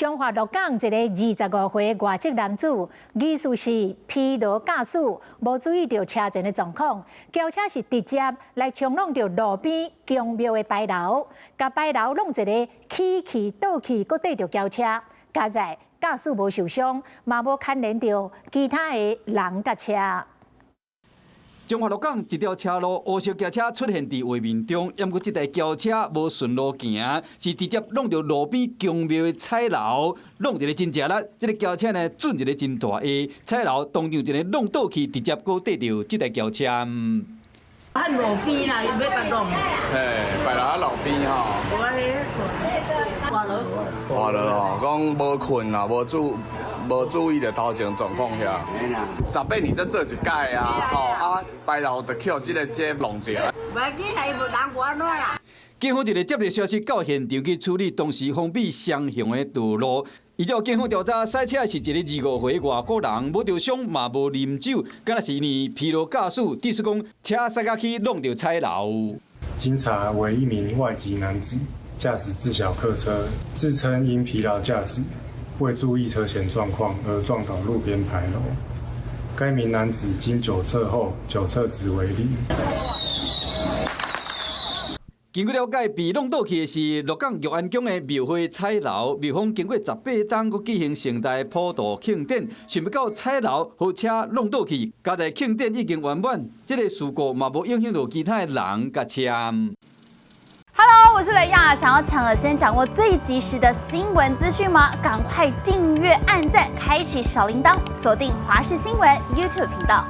中华鹿港一个25岁外籍男子，疑似是疲劳驾驶，无注意到车前的状况，轿车是直接来冲撞到路边公庙的牌楼，甲牌楼弄一个起气倒气，搁对着轿车，加在驾驶无受伤，嘛无牵连到其他的人甲车。 中华鹿港一条车路，黑色轿车出现伫画面中，毋过这台轿车无顺路行，是直接弄到路边公庙的彩楼，弄一个真正力。这个轿车呢，转一个真大下，彩楼当场一个弄倒去，直接搁对着这台轿车。喺路边啦，要甲弄。嘿，摆落喺路边吼。我喺活落吼，讲无困啦，无注意的头前状况下，十八年才做一届啊，吼啊，摆落就捡这弄掉。袂记系无人管我啦。警方一个接到消息到现场去处理，同时封闭双向的道路。依照警方调查，赛车是一个25岁外国人，无受伤嘛无啉酒，敢若是因为疲劳驾驶，意思讲车驶下去弄到彩楼。经查为一名外籍男子，驾驶自小客车，自称因疲劳驾驶，未注意车前状况而撞倒路边牌楼。该名男子经酒测后，酒测值为0。 经过了解，被弄倒去的是鹿港玉安宫的庙会彩楼。庙方经过18天，佮举行盛大普渡庆典，想不到彩楼和车弄倒去，加在庆典已经圆满，这个事故嘛无影响到其他的人甲车。Hello， 我是雷亚，想要抢先掌握最及时的新闻资讯吗？赶快订阅、按赞、开启小铃铛，锁定华视新闻 YouTube 频道。